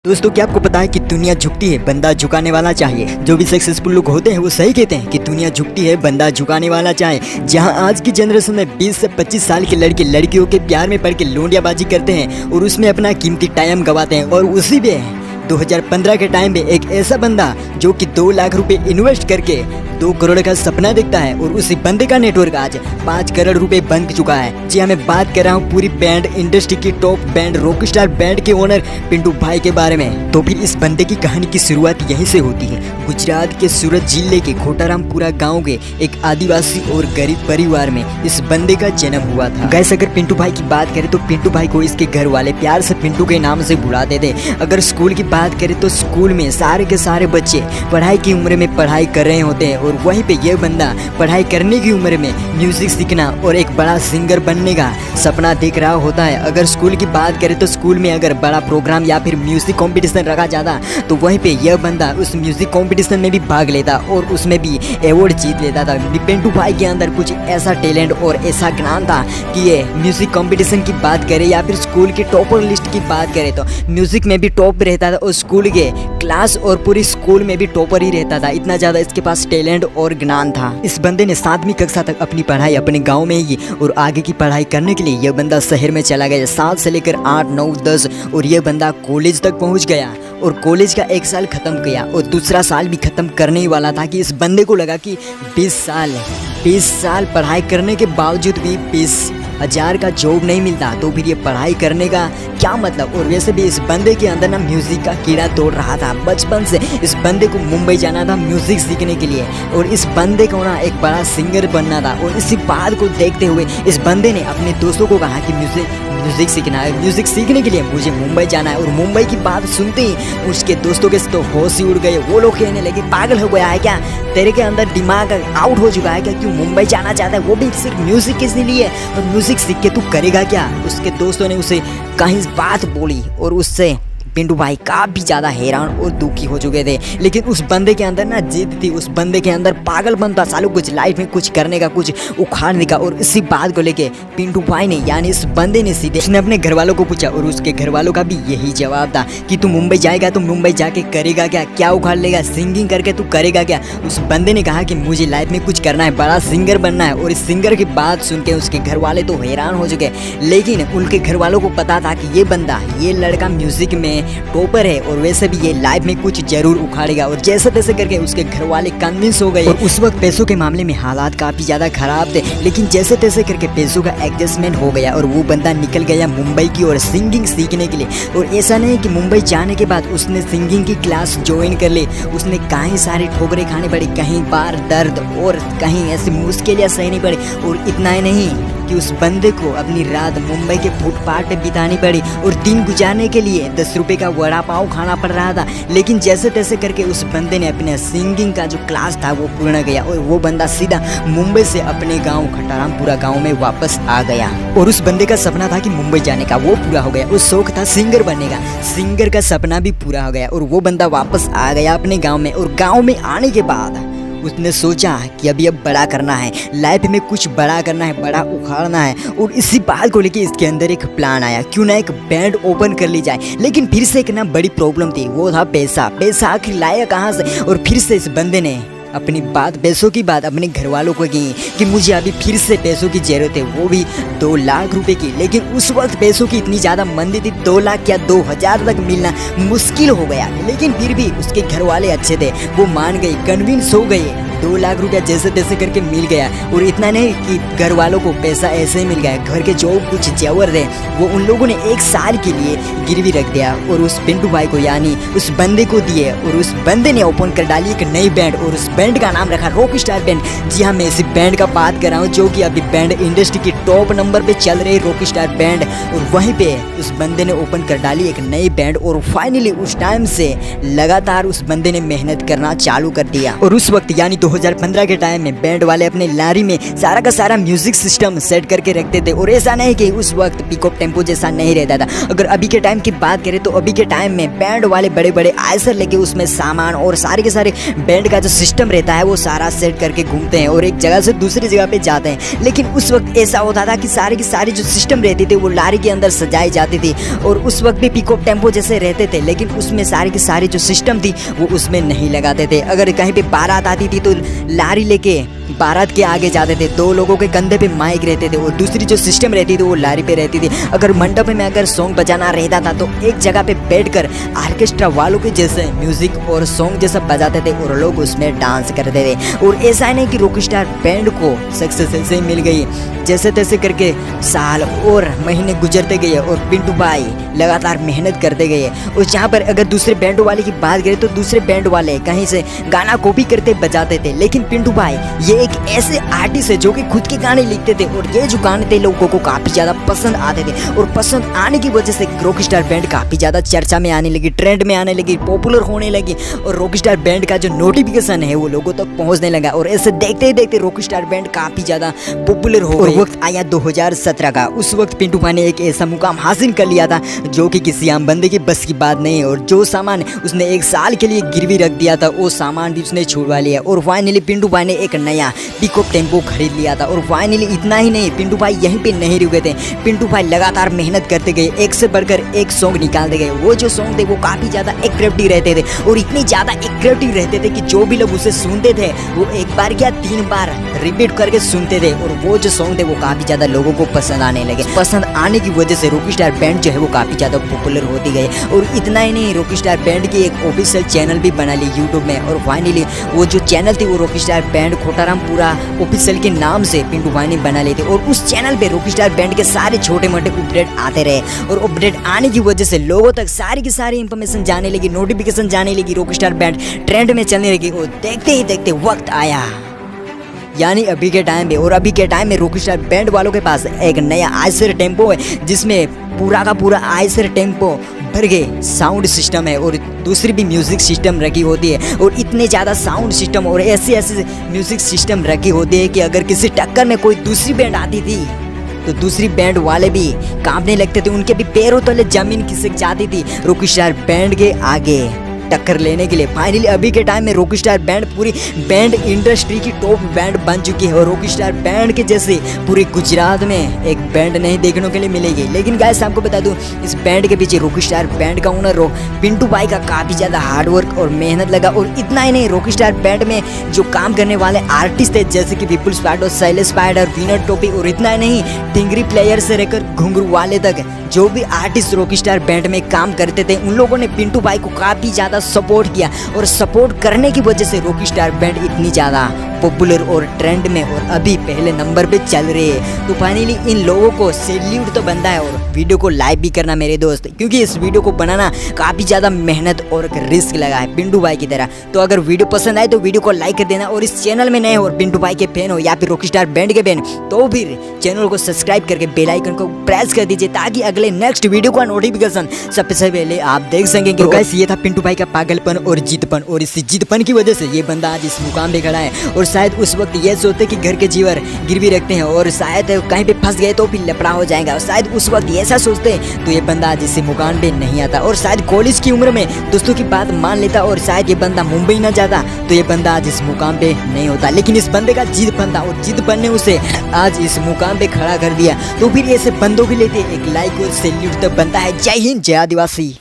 दोस्तों, क्या आपको पता है कि दुनिया झुकती है, बंदा झुकाने वाला चाहिए। जो भी सक्सेसफुल लोग होते हैं वो सही कहते हैं कि दुनिया झुकती है, बंदा झुकाने वाला चाहिए। जहां आज की जनरेशन में 20 से 25 साल के लड़के लड़कियों के प्यार में पड़ के लोंडियाबाजी करते हैं और उसमें अपना कीमती टाइम गवाते हैं। और उसी में 2015 के टाइम में एक ऐसा बंदा जो कि 2 लाख रुपए इन्वेस्ट करके 2 करोड़ का सपना देखता है और उसी बंदे का नेटवर्क आज 5 करोड़ रुपए बन चुका है। जी हाँ, मैं बात कर रहा हूँ पूरी बैंड इंडस्ट्री की टॉप बैंड रॉकस्टार बैंड के ओनर पिंटू भाई के बारे में। तो फिर इस बंदे की कहानी की शुरुआत यहीं से होती है। गुजरात के सूरत जिले के खोटारामपुरा गाँव के एक आदिवासी और गरीब परिवार में इस बंदे का जन्म हुआ था। गैस अगर पिंटू भाई की बात करें तो पिंटू भाई को इसके घर वाले प्यार से पिंटू के नाम से बुलाते थे। अगर स्कूल की बात करें तो स्कूल में सारे के सारे बच्चे पढ़ाई की उम्र में पढ़ाई कर रहे होते हैं और वहीं पे यह बंदा पढ़ाई करने की उम्र में म्यूजिक सीखना और एक बड़ा सिंगर बनने का सपना देख रहा होता है। अगर स्कूल की बात करें तो स्कूल में अगर बड़ा प्रोग्राम या फिर म्यूजिक कंपटीशन रखा जाता तो वहीं पे यह बंदा उस म्यूजिक कंपटीशन में भी भाग लेता और उसमें भी अवार्ड जीत लेता था। पिंटू भाई के अंदर कुछ ऐसा टैलेंट और ऐसा ज्ञान था कि ये म्यूजिक कंपटीशन की बात करें या फिर स्कूल की टॉपर लिस्ट की बात करें तो म्यूजिक में भी टॉप रहता था और स्कूल के क्लास और पूरी स्कूल में भी टॉपर ही रहता था। इतना ज़्यादा इसके पास टैलेंट और ज्ञान था। इस बंदे ने 7वीं कक्षा तक अपनी पढ़ाई अपने गांव में ही और आगे की पढ़ाई करने के लिए यह बंदा शहर में चला गया। 7 से लेकर 8, 9, 10 और यह बंदा कॉलेज तक पहुंच गया और कॉलेज का 1 साल खत्म किया और दूसरा साल भी खत्म करने ही वाला था कि इस बंदे को लगा कि 20 साल पढ़ाई करने के बावजूद भी 20,000 का जॉब नहीं मिलता तो फिर ये पढ़ाई करने का क्या मतलब। और वैसे भी इस बंदे के अंदर ना म्यूजिक का कीड़ा तोड़ रहा था। बचपन से इस बंदे को मुंबई जाना था म्यूजिक सीखने के लिए और इस बंदे को ना एक बड़ा सिंगर बनना था। और इसी बात को देखते हुए इस बंदे ने अपने दोस्तों को कहा कि म्यूजिक सीखना है, म्यूजिक सीखने के लिए मुझे मुंबई जाना है। और मुंबई की बात सुनते ही उसके दोस्तों के तो होश ही उड़ गए। वो लोग कहने लगे, पागल हो गया है क्या, तेरे के अंदर दिमाग आउट हो चुका है क्या, क्यों मुंबई जाना चाहता है, वो भी सिर्फ म्यूजिक के लिए, और म्यूजिक सीख के तू करेगा क्या। उसके दोस्तों ने उसे कहीं बात बोली और उससे पिंटू भाई काफी ज़्यादा हैरान और दुखी हो चुके थे। लेकिन उस बंदे के अंदर ना जिद थी, उस बंदे के अंदर पागलपन था, सालों कुछ लाइफ में कुछ करने का, कुछ उखाड़ने का। और इसी बात को लेके पिंटू भाई ने यानी इस बंदे ने सीधे उसने अपने घर वालों को पूछा और उसके घर वालों का भी यही जवाब था कि तू मुंबई जाएगा तो मुंबई जाके करेगा क्या, क्या उखाड़ लेगा, सिंगिंग करके तू करेगा क्या। उस बंदे ने कहा कि मुझे लाइफ में कुछ करना है, बड़ा सिंगर बनना है। और इस सिंगर की बात सुन के उसके घर वाले तो हैरान हो चुके। लेकिन उनके घर वालों को पता था कि ये बंदा, ये लड़का म्यूजिक में टॉपर है और वैसे भी ये लाइफ में कुछ जरूर उखाड़ेगा। और जैसे तैसे करके उसके घर वाले कन्विंस हो गए। और उस वक्त पैसों के मामले में हालात काफी ज्यादा खराब थे, लेकिन जैसे तैसे करके पैसों का एडजस्टमेंट हो गया और वो बंदा निकल गया मुंबई की ओर सिंगिंग सीखने के लिए। और ऐसा नहीं कि मुंबई जाने के बाद उसने सिंगिंग की क्लास ज्वाइन कर ली, उसने कहीं सारी ठोकरें खानी पड़ी, कहीं बार दर्द और कहीं ऐसी मुश्किलें सहनी पड़ी। और इतना ही नहीं कि उस बंदे को अपनी रात मुंबई के फुटपाथ पे बितानी पड़ी और दिन गुजारने के लिए 10 रुपए का वड़ा पाव खाना पड़ रहा था। लेकिन जैसे तैसे करके उस बंदे ने अपने सिंगिंग का जो क्लास था वो पूर्ण किया और वो बंदा सीधा मुंबई से अपने गांव खोटारामपुरा गांव में वापस आ गया। और उस बंदे का सपना था कि मुंबई जाने का, वो पूरा हो गया। उस शौक था सिंगर बनने का, सिंगर का सपना भी पूरा हो गया और वो बंदा वापस आ गया अपने गाँव में। और गाँव में आने के बाद उसने सोचा कि अभी अब बड़ा करना है, लाइफ में कुछ बड़ा करना है, बड़ा उखाड़ना है। और इसी बात को लेके इसके अंदर एक प्लान आया, क्यों ना एक बैंड ओपन कर ली जाए। लेकिन फिर से एक ना बड़ी प्रॉब्लम थी, वो था पैसा। पैसा आखिर लाया कहाँ से। और फिर से इस बंदे ने अपनी बात, पैसों की बात अपने घर वालों को की कि मुझे अभी फिर से पैसों की जरूरत है, वो भी 2 लाख रुपए की। लेकिन उस वक्त पैसों की इतनी ज़्यादा मंदी थी, 2 लाख या 2,000 तक मिलना मुश्किल हो गया। लेकिन फिर भी उसके घर वाले अच्छे थे, वो मान गए, कन्विंस हो गए। 2 लाख रुपया जैसे तैसे करके मिल गया। और इतना नहीं कि घर वालों को पैसा ऐसे ही मिल गया, घर के जो कुछ जेवर थे वो उन लोगों ने 1 साल के लिए गिरवी रख दिया और उस पिंटू भाई को यानी उस बंदे को दिए। और उस बंदे ने ओपन कर डाली एक नई बैंड और उस बैंड का नाम रखा रॉकस्टार बैंड। जी हाँ, मैं इसी बैंड का बात कर रहा हूँ जो कि अभी बैंड इंडस्ट्री की टॉप नंबर पे चल रही रॉकस्टार बैंड। और वहीं पे उस बंदे ने ओपन कर डाली एक नई बैंड और फाइनली उस टाइम से लगातार उस बंदे ने मेहनत करना चालू कर दिया। और उस वक्त यानी 2015 के टाइम में बैंड वाले अपने लारी में सारा का सारा म्यूजिक सिस्टम सेट करके रखते थे। और ऐसा नहीं कि उस वक्त पिकअप टेम्पो जैसा नहीं रहता था। अगर अभी के टाइम की बात करें तो अभी के टाइम में बैंड वाले बड़े बड़े आयसर लेके उसमें सामान और सारे के सारे बैंड का जो सिस्टम रहता है वो सारा सेट करके घूमते हैं और एक जगह से दूसरी जगह पे जाते हैं। लेकिन उस वक्त ऐसा होता था कि सारी की सारी जो सिस्टम रहती थी वो लारी के अंदर सजाई जाती थी और उस वक्त भी पिकअप टेम्पो जैसे रहते थे, लेकिन उसमें सारी की सारी जो सिस्टम थी वो उसमें नहीं लगाते थे। अगर कहीं पे बारात आती थी तो लारी लेके बारात के आगे जाते थे, दो लोगों के कंधे पे माइक रहते थे और दूसरी जो सिस्टम रहती थी वो लारी पे रहती थी। अगर मंडप में अगर सॉन्ग बजाना रहता था तो एक जगह पे बैठकर ऑर्केस्ट्रा वालों के जैसे म्यूजिक और सॉन्ग जैसा बजाते थे और लोग उसमें डांस करते थे। और ऐसा नहीं कि रॉकस्टार बैंड को सक्सेस ऐसे ही मिल गई, जैसे तैसे करके साल और महीने गुजरते गए और पिंटू भाई लगातार मेहनत करते गए। और जहाँ पर अगर दूसरे बैंड वाले की बात करें तो दूसरे बैंड वाले कहीं से गाना कॉपी करते बजाते थे, लेकिन पिंटू भाई ये एक ऐसे आर्टिस्ट है जो कि खुद के गाने लिखते थे और ये जो गाने थे लोगों को काफी ज्यादा पसंद आते थे। और पसंद आने की वजह से रॉकस्टार बैंड काफी ज्यादा चर्चा में आने लगी, ट्रेंड में आने लगी, पॉपुलर होने लगी और रॉकस्टार बैंड का जो नोटिफिकेशन है वो लोगों तक पहुंचने लगा। और ऐसे देखते ही देखते रॉकस्टार बैंड काफी ज्यादा पॉपुलर हो गई। वक्त आया 2017 का। उस वक्त पिंटू भाई ने एक ऐसा मुकाम हासिल कर लिया था जो कि किसी आम बंदे की बस की बात नहीं है। और जो सामान उसने एक साल के लिए गिरवी रख दिया था वो सामान भी उसने छुड़वा लिया। और फाइनली पिंटू भाई ने एक नया पिकअप टेम्पो खरीद लिया था। और फाइनली इतना ही नहीं, पिंटू भाई यहीं पे नहीं रुके थे। पिंटू भाई लगातार मेहनत करते गए, एक से बढ़कर एक सॉन्ग निकालते गए। वो जो सॉन्ग थे वो काफी ज्यादा एट्रैक्टिव रहते थे और इतनी ज्यादा एट्रैक्टिव रहते थे कि जो भी लोग उसे सुनते थे वो एक बार क्या 3 बार रिपीट करके सुनते थे। और वो जो सॉन्ग थे वो काफी ज्यादा लोगों को पसंद आने लगे। पसंद आने की वजह से रॉकस्टार बैंड जो है वो काफी ज्यादा पॉपुलर होती गई। और इतना ही नहीं, रॉकस्टार बैंड की एक ऑफिशियल चैनल भी बना ली यूट्यूब में। और फाइनली वो जो चैनल थी वो रॉकस्टार बैंड खोटारामपुरा ऑफिशियल के नाम से पिंटू भाई ने बना ली थी। और उस चैनल पे रॉकस्टार बैंड के सारे छोटे मोटे अपडेट आते रहे और अपडेट आने की वजह से लोगों तक सारी की सारी इंफॉर्मेशन जाने लगी, नोटिफिकेशन जाने लगी, रॉकस्टार बैंड ट्रेंड में चलने लगी। और देखते ही देखते वक्त आया यानी अभी के टाइम में। और अभी के टाइम में रॉकस्टार बैंड वालों के पास एक नया आयसर टेम्पो है जिसमें पूरा का पूरा आयसर टेम्पो भर गए साउंड सिस्टम है और दूसरी भी म्यूजिक सिस्टम रखी होती है। और इतने ज़्यादा साउंड सिस्टम और ऐसे ऐसे म्यूजिक सिस्टम रखी होती है कि अगर किसी टक्कर में कोई दूसरी बैंड आती थी तो दूसरी बैंड वाले भी कांपने लगते थे, उनके भी पैरों तले जमीन खिसक जाती थी रॉकस्टार बैंड के आगे टक्कर लेने के लिए। फाइनली अभी के टाइम में रॉकस्टार बैंड पूरी बैंड इंडस्ट्री की टॉप बैंड बन चुकी है और रॉकस्टार बैंड के जैसे पूरे गुजरात में एक बैंड नहीं देखने के लिए मिलेगी। लेकिन गाइस आपको बता दूं, इस बैंड के पीछे रॉकस्टार बैंड का ओनर पिंटू भाई का काफी ज्यादा हार्डवर्क और मेहनत लगा। और इतना ही नहीं, रॉकस्टार बैंड में जो काम करने वाले आर्टिस्ट थे जैसे कि विपुल स्पाइडर, शैलेश स्पाइडर, विनर टोपी और इतना ही नहीं टिंगरी प्लेयर से लेकर घुंघरू वाले तक जो भी आर्टिस्ट रॉकस्टार बैंड में काम करते थे उन लोगों ने पिंटू भाई को काफी ज्यादा सपोर्ट किया। और सपोर्ट करने की वजह से रॉकस्टार बैंड इतनी ज़्यादा पॉपुलर और ट्रेंड में और अभी पहले नंबर पे चल रही है। तो फाइनली इन लोगों को सैल्यूट तो बनता है और वीडियो को लाइक भी करना मेरे दोस्त, क्योंकि इस वीडियो को बनाना काफ़ी ज़्यादा मेहनत और रिस्क लगा है पिंटू भाई की तरह। तो अगर वीडियो पसंद आए तो वीडियो को लाइक कर देना और इस चैनल में नए हो और पिंटू भाई के फैन हो या फिर रॉकस्टार बैंड के फैन तो फिर चैनल को सब्सक्राइब करके बेल आइकन को प्रेस कर दीजिए ताकि अगले नेक्स्ट वीडियो का नोटिफिकेशन सबसे पहले आप देख सकेंगे। तो गाइस ये था पिंटू भाई का पागलपन और जिदपन, और इस जिदपन की वजह से ये बंदा आज इस मुकाम पे खड़ा है। और शायद उस वक्त ये सोचते कि घर के जीवर गिरवी रखते हैं और शायद कहीं पे फंस गए तो फिर लफड़ा हो जाएगा, और शायद उस वक्त ऐसा सोचते तो ये बंदा आज इस मुकाम पे नहीं आता। और शायद कॉलेज की उम्र में दोस्तों की बात मान लेता और शायद ये बंदा मुंबई ना जाता तो ये बंदा आज इस मुकाम पे नहीं होता। लेकिन इस बंदे का जिदपन था और जिदपन ने उसे आज इस मुकाम पे खड़ा कर दिया। तो फिर ऐसे बंदों के लिए एक लाइक और सैल्यूट तो बनता है। जय हिंद, जय आदिवासी।